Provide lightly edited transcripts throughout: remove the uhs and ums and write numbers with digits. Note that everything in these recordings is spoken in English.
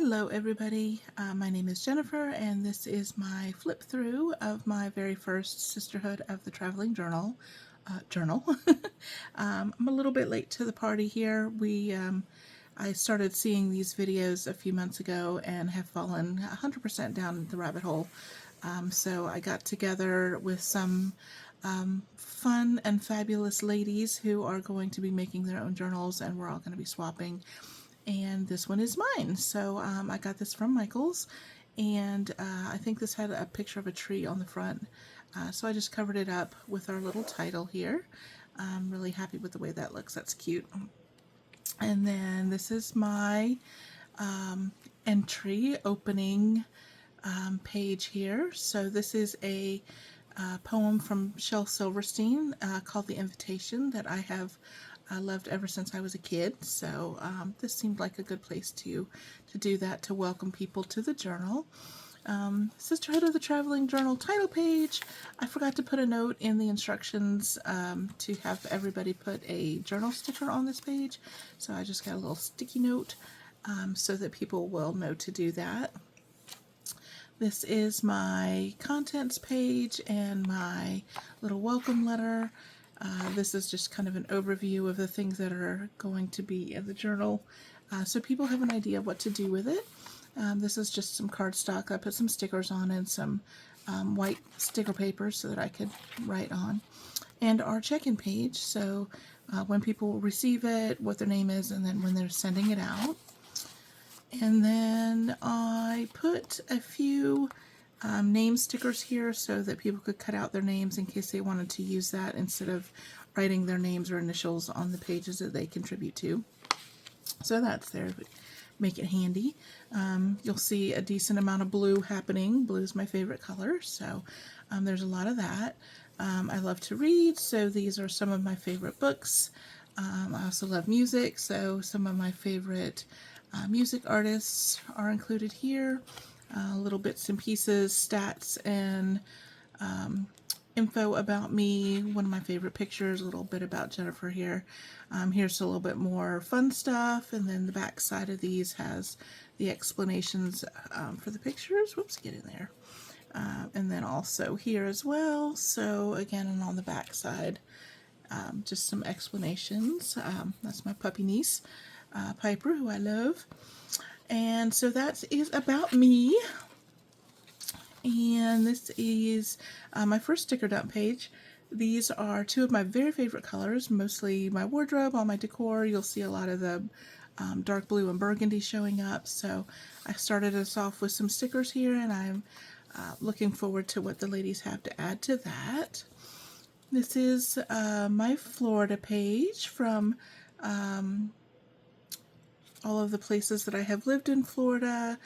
Hello everybody, my name is Jennifer and this is my flip through of my very first Sisterhood of the Traveling Journal. I'm a little bit late to the party here. I started seeing these videos a few months ago and have fallen 100% down the rabbit hole. So I got together with some fun and fabulous ladies who are going to be making their own journals, and we're all going to be swapping. And this one is mine. So I got this from Michael's, and I think this had a picture of a tree on the front. So I just covered it up with our little title here. I'm really happy with the way that looks. That's cute. And then this is my entry opening page here. So this is a poem from Shel Silverstein called The Invitation that I have loved ever since I was a kid. So this seemed like a good place to do that, to welcome people to the journal. Sisterhood of the Traveling Journal title page. I forgot to put a note in the instructions to have everybody put a journal sticker on this page. So I just got a little sticky note so that people will know to do that. This is my contents page and my little welcome letter. This is just kind of an overview of the things that are going to be in the journal, so people have an idea of what to do with it. This is just some cardstock. I put some stickers on and some white sticker paper so that I could write on. And our check-in page, so when people receive it, what their name is, and then when they're sending it out. And then I put a few name stickers here so that people could cut out their names in case they wanted to use that instead of writing their names or initials on the pages that they contribute to. So that's there. Make it handy. You'll see a decent amount of blue happening. Blue is my favorite color, so there's a lot of that. I love to read, so these are some of my favorite books. I also love music, so some of my favorite music artists are included here. Little bits and pieces, stats, and info about me. One of my favorite pictures, a little bit about Jennifer here. Here's a little bit more fun stuff, and then the back side of these has the explanations for the pictures. Whoops, get in there. And then also here as well. So again, and on the back side, just some explanations. That's my puppy niece, Piper, who I love. And so that is about me. And this is my first sticker dump page. These are two of my very favorite colors, mostly my wardrobe, all my decor. You'll see a lot of the dark blue and burgundy showing up. So I started us off with some stickers here, and I'm looking forward to what the ladies have to add to that. This is my Florida page from all of the places that I have lived in Florida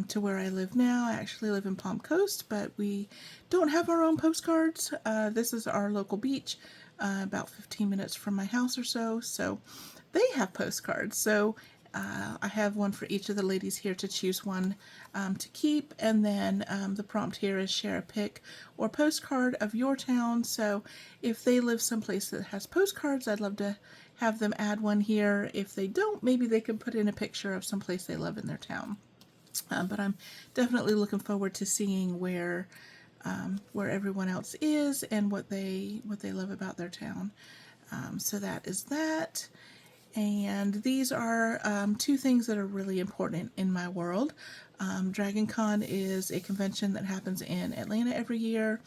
to where I live now. I actually live in Palm Coast, but we don't have our own postcards. This is our local beach, about 15 minutes from my house or so, so they have postcards. So I have one for each of the ladies here to choose one to keep, and then the prompt here is share a pic or postcard of your town. So if they live someplace that has postcards, I'd love to have them add one here. If they don't, maybe they could put in a picture of someplace they love in their town. But I'm definitely looking forward to seeing where everyone else is and what they love about their town. So that is that. And these are two things that are really important in my world. DragonCon is a convention that happens in Atlanta every year.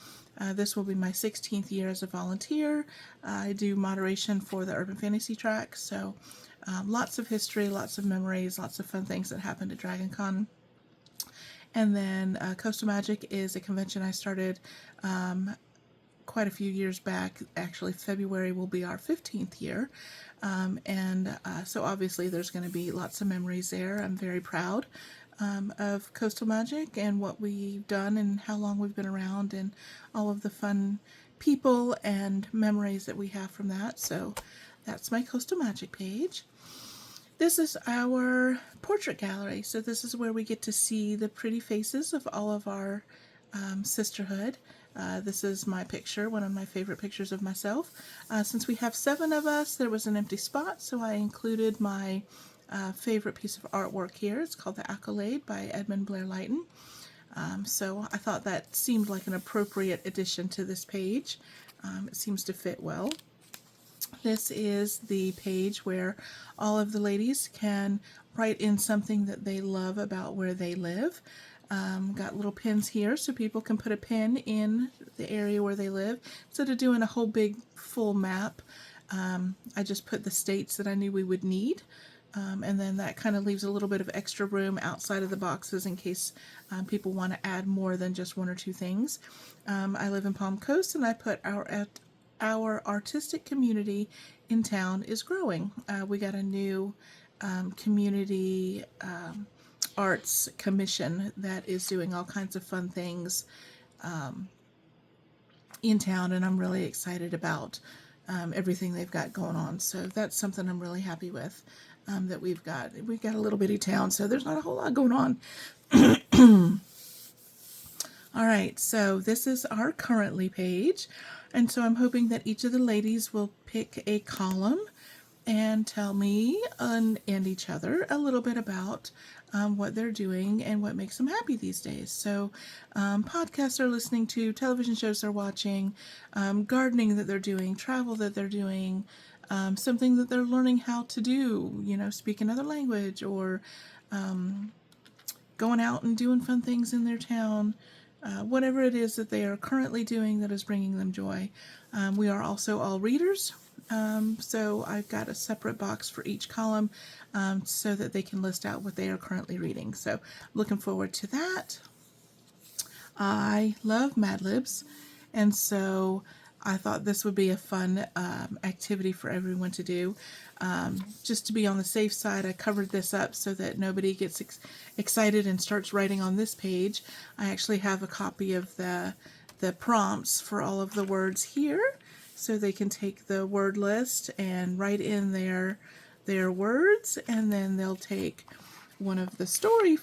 This will be my 16th year as a volunteer. I do moderation for the Urban Fantasy track, so lots of history, lots of memories, lots of fun things that happened at DragonCon. And then Coastal Magic is a convention I started quite a few years back. Actually, February will be our 15th year. So obviously there's going to be lots of memories there. I'm very proud of Coastal Magic and what we've done and how long we've been around and all of the fun people and memories that we have from that. So that's my Coastal Magic page. This is our portrait gallery. So this is where we get to see the pretty faces of all of our sisterhood. This is my picture, one of my favorite pictures of myself. Since we have 7 of us, there was an empty spot, so I included my favorite piece of artwork here. It's called The Accolade by Edmund Blair Lytton. So I thought that seemed like an appropriate addition to this page. It seems to fit well. This is the page where all of the ladies can write in something that they love about where they live. Got little pins here so people can put a pin in the area where they live. Instead of doing a whole big full map, I just put the states that I knew we would need. And then that kind of leaves a little bit of extra room outside of the boxes in case people want to add more than just one or two things. I live in Palm Coast, and I put our artistic community in town is growing. We got a new community arts commission that is doing all kinds of fun things in town, and I'm really excited about everything they've got going on. So that's something I'm really happy with. That we've got a little bitty town, so there's not a whole lot going on. All right, so this is our currently page, and so I'm hoping that each of the ladies will pick a column and tell me and each other a little bit about what they're doing and what makes them happy these days. So podcasts they're listening to, television shows they're watching, gardening that they're doing, travel that they're doing, something that they're learning how to do, speak another language, or going out and doing fun things in their town, whatever it is that they are currently doing that is bringing them joy. We are also all readers, so I've got a separate box for each column so that they can list out what they are currently reading. So looking forward to that. I love Mad Libs, and so I thought this would be a fun activity for everyone to do. Just to be on the safe side, I covered this up so that nobody gets excited and starts writing on this page. I actually have a copy of the prompts for all of the words here, so they can take the word list and write in their words, and then they'll take one of the story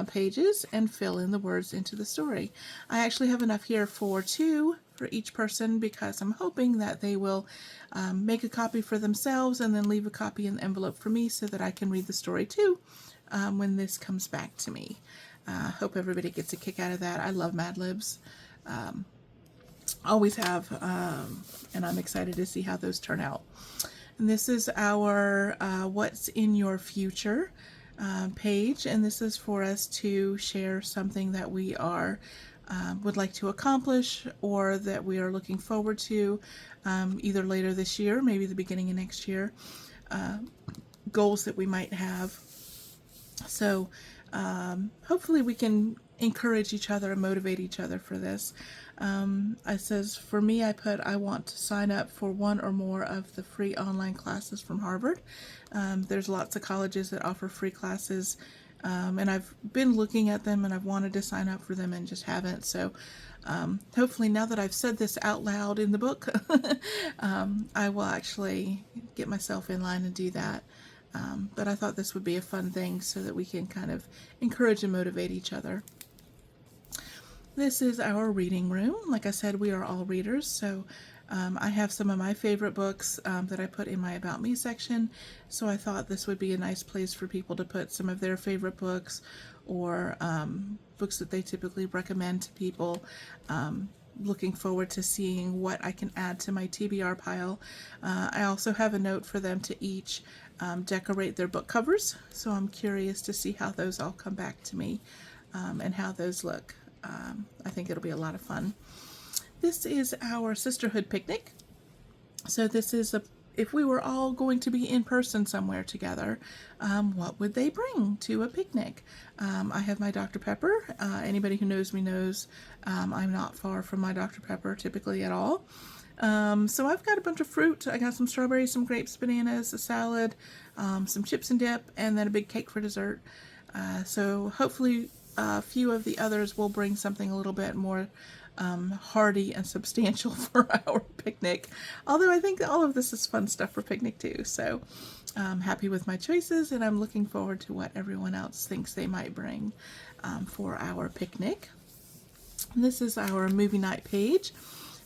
pages and fill in the words into the story. I actually have enough here for 2 for each person because I'm hoping that they will make a copy for themselves and then leave a copy in the envelope for me so that I can read the story too when this comes back to me. Hope everybody gets a kick out of that. I love Mad Libs. Always have, and I'm excited to see how those turn out. And this is our What's in Your Future page, and this is for us to share something that we are would like to accomplish or that we are looking forward to either later this year, maybe the beginning of next year, goals that we might have. So hopefully we can encourage each other and motivate each other for this. It says, for me, I want to sign up for one or more of the free online classes from Harvard. There's lots of colleges that offer free classes, and I've been looking at them and I've wanted to sign up for them and just haven't. So hopefully now that I've said this out loud in the book, I will actually get myself in line and do that. But I thought this would be a fun thing so that we can kind of encourage and motivate each other. This is our reading room. Like I said, we are all readers, so I have some of my favorite books that I put in my About Me section, so I thought this would be a nice place for people to put some of their favorite books or books that they typically recommend to people. Looking forward to seeing what I can add to my TBR pile. I also have a note for them to each decorate their book covers, so I'm curious to see how those all come back to me and how those look. I think it'll be a lot of fun. This is our Sisterhood picnic. So this is if we were all going to be in person somewhere together, what would they bring to a picnic? I have my Dr. Pepper. Anybody who knows me knows I'm not far from my Dr. Pepper typically at all. So I've got a bunch of fruit. I got some strawberries, some grapes, bananas, a salad, some chips and dip, and then a big cake for dessert. So hopefully a few of the others will bring something a little bit more hearty and substantial for our picnic. Although I think all of this is fun stuff for picnic too. So I'm happy with my choices, and I'm looking forward to what everyone else thinks they might bring for our picnic. This is our movie night page.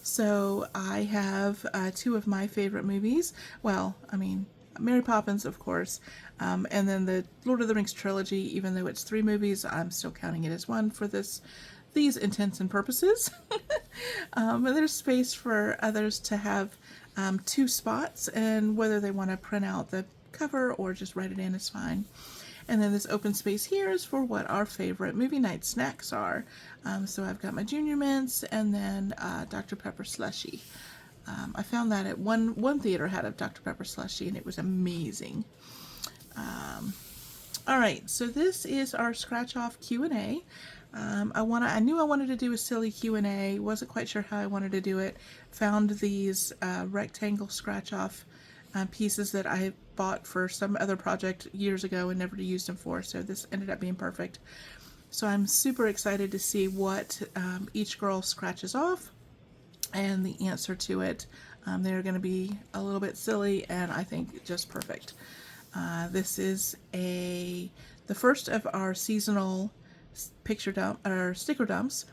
So I have 2 of my favorite movies. Well, I mean, Mary Poppins, of course, and then the Lord of the Rings trilogy. Even though it's 3 movies, I'm still counting it as one for these intents and purposes. And there's space for others to have 2 spots, and whether they want to print out the cover or just write it in is fine. And then this open space here is for what our favorite movie night snacks are. So I've got my Junior Mints and then Dr. Pepper Slushie. I found that at one theater had a Dr. Pepper Slushie, and it was amazing. All right, so this is our scratch off Q&A. I knew I wanted to do a silly Q&A. Wasn't quite sure how I wanted to do it. Found these rectangle scratch off pieces that I bought for some other project years ago and never used them for, so this ended up being perfect. So I'm super excited to see what each girl scratches off and the answer to it. They're going to be a little bit silly and I think just perfect. This is the first of our seasonal picture dump or sticker dumps.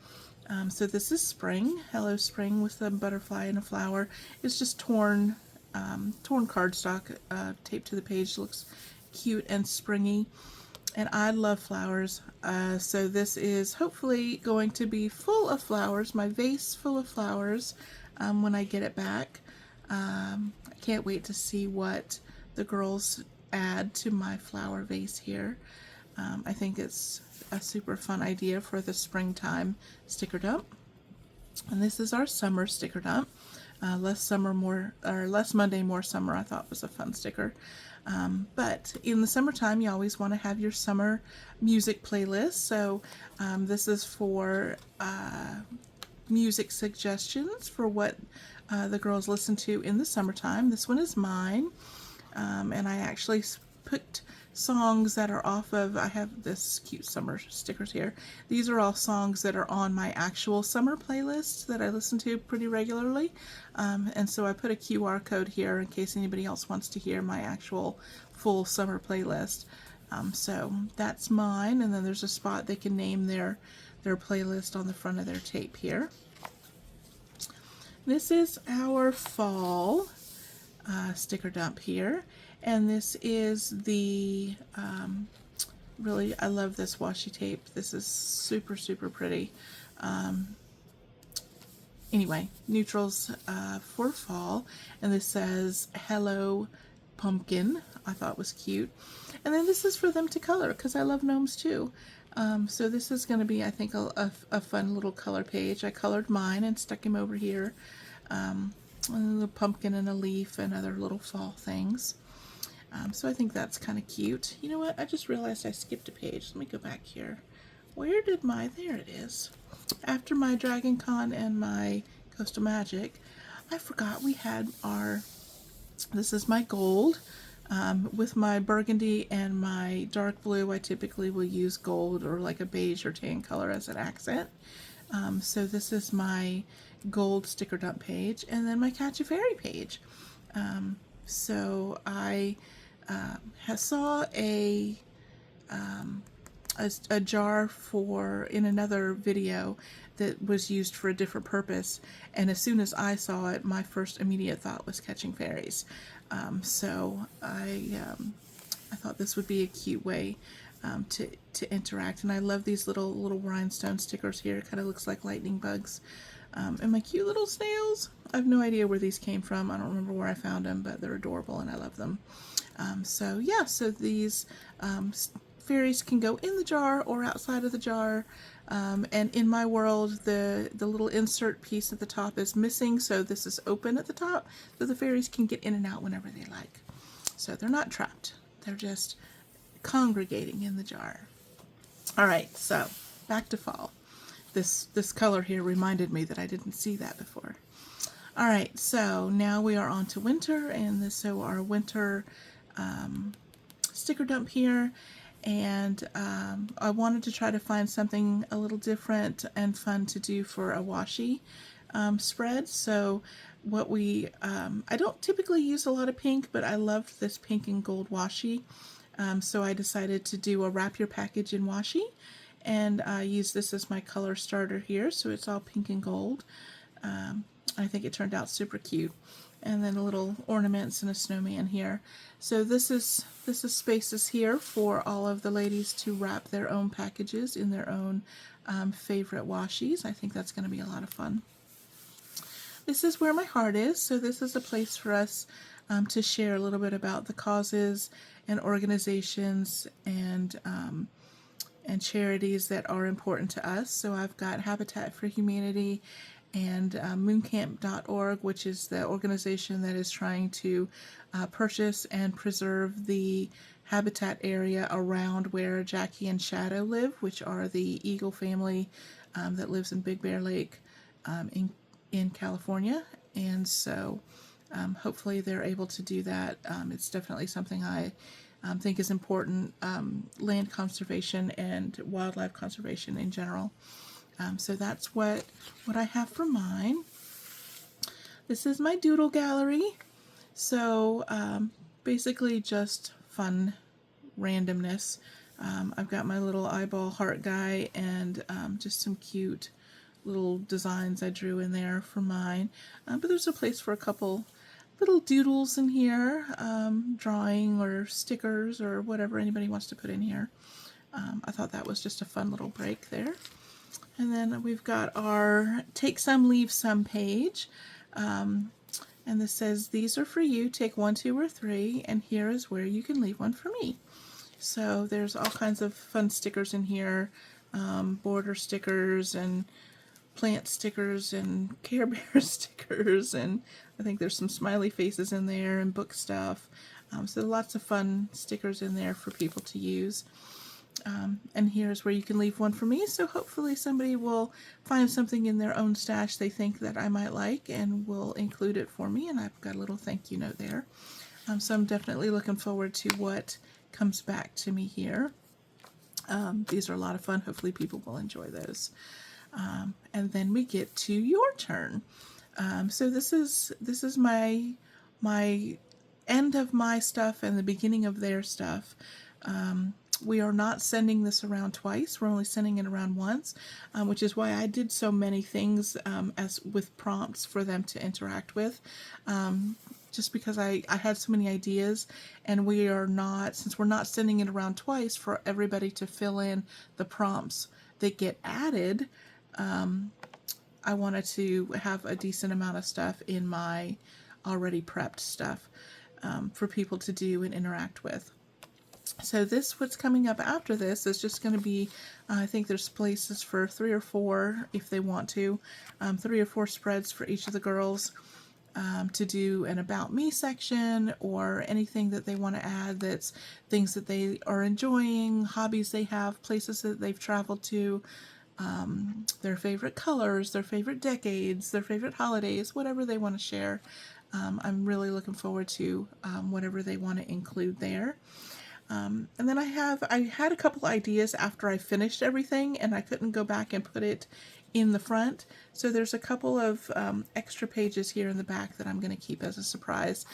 So this is spring. Hello Spring with a butterfly and a flower. It's just torn cardstock taped to the page. Looks cute and springy, and I love flowers, so this is hopefully going to be full of flowers, my vase full of flowers, when I get it back. I can't wait to see what the girls add to my flower vase here. I think it's a super fun idea for the springtime sticker dump. And this is our summer sticker dump. Less Monday, more summer, I thought was a fun sticker. But in the summertime, you always want to have your summer music playlist. So this is for music suggestions for what the girls listen to in the summertime. This one is mine. And I actually put songs that are off of, I have this cute summer stickers here. These are all songs that are on my actual summer playlist that I listen to pretty regularly. And so I put a QR code here in case anybody else wants to hear my actual full summer playlist. So that's mine, and then there's a spot they can name their playlist on the front of their tape here. This is our fall sticker dump here, and this is the really, I love this washi tape. This is super pretty. Anyway, neutrals for fall, and this says hello pumpkin. I thought was cute. And then this is for them to color because I love gnomes too. So this is going to be, I think, a fun little color page. I colored mine and stuck him over here. A little pumpkin and a leaf and other little fall things. So I think that's kind of cute. You know what? I just realized I skipped a page. Let me go back here. Where did there it is. After my Dragon Con and my Coastal Magic, I forgot we had this is my gold. With my burgundy and my dark blue, I typically will use gold or like a beige or tan color as an accent. So this is my gold sticker dump page, and then my Catch a Fairy page. So I saw a jar in another video that was used for a different purpose, and as soon as I saw it, my first immediate thought was catching fairies. So I thought this would be a cute way to interact, and I love these little rhinestone stickers here. It kind of looks like lightning bugs. And my cute little snails. I have no idea where these came from. I don't remember where I found them, but they're adorable and I love them. So yeah, so these fairies can go in the jar or outside of the jar. And in my world, the little insert piece at the top is missing, so this is open at the top, so the fairies can get in and out whenever they like. So they're not trapped. They're just congregating in the jar. All right, so back to fall. This color here reminded me that I didn't see that before. All right, so now we are on to winter, and so our winter sticker dump here. And I wanted to try to find something a little different and fun to do for a washi spread. So what I don't typically use a lot of pink, but I loved this pink and gold washi. So I decided to do a wrap your package in washi. And I use this as my color starter here, so it's all pink and gold. I think it turned out super cute. and then little ornaments and a snowman here. So this is spaces here for all of the ladies to wrap their own packages in their own favorite washies. I think that's going to be a lot of fun. This is where my heart is, so this is a place for us to share a little bit about the causes and organizations and charities that are important to us. So I've got Habitat for Humanity and mooncamp.org, which is the organization that is trying to purchase and preserve the habitat area around where Jackie and Shadow live, which are the eagle family that lives in Big Bear Lake in California. And so hopefully they're able to do that. It's definitely something I think is important, land conservation and wildlife conservation in general. So that's what I have for mine. This is my doodle gallery. So basically just fun randomness. I've got my little eyeball heart guy and just some cute little designs I drew in there for mine. But there's a place for a couple little doodles in here, drawing or stickers or whatever anybody wants to put in here. I thought that was just a fun little break there. And then we've got our Take Some, Leave Some page. And this says, these are for you, take 1, 2, or 3, and here is where you can leave one for me. So there's all kinds of fun stickers in here, border stickers and plant stickers and Care Bear stickers, and I think there's some smiley faces in there and book stuff. So lots of fun stickers in there for people to use. And here's where you can leave one for me, so hopefully somebody will find something in their own stash they think that I might like and will include it for me, and I've got a little thank you note there. So I'm definitely looking forward to what comes back to me here. These are a lot of fun. Hopefully people will enjoy those. And then we get to your turn. So this is my end of my stuff and the beginning of their stuff. We are not sending this around twice. We're only sending it around once, which is why I did so many things as with prompts for them to interact with. Just because I had so many ideas, and we are not, since we're not sending it around twice for everybody to fill in the prompts that get added, I wanted to have a decent amount of stuff in my already prepped stuff for people to do and interact with. So what's coming up after this is just going to be, I think there's places for 3 or 4 if they want to, 3 or 4 spreads for each of the girls to do an About Me section or anything that they want to add that's things that they are enjoying, hobbies they have, places that they've traveled to, their favorite colors, their favorite decades, their favorite holidays, whatever they want to share. I'm really looking forward to whatever they want to include there. And then I had a couple ideas after I finished everything, and I couldn't go back and put it in the front. So there's a couple of extra pages here in the back that I'm going to keep as a surprise.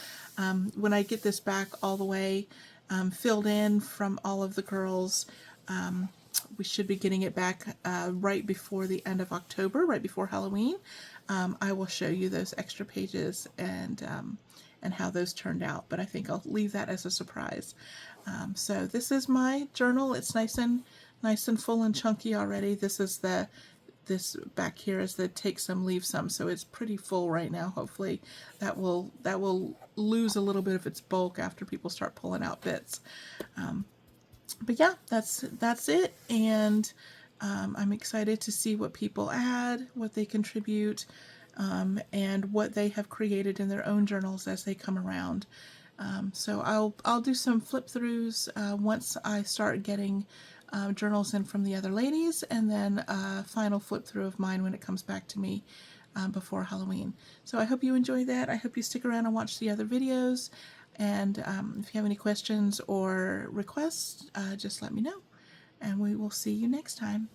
When I get this back all the way filled in from all of the girls, we should be getting it back right before the end of October, right before Halloween. I will show you those extra pages and how those turned out, but I think I'll leave that as a surprise. So this is my journal. It's nice and full and chunky already. This back here is the Take Some, Leave Some, so it's pretty full right now. Hopefully that will lose a little bit of its bulk after people start pulling out bits. But yeah, that's it, and I'm excited to see what people add, what they contribute, and what they have created in their own journals as they come around. So I'll do some flip throughs once I start getting journals in from the other ladies, and then a final flip through of mine when it comes back to me before Halloween. So I hope you enjoy that. I hope you stick around and watch the other videos. And if you have any questions or requests, just let me know. And we will see you next time.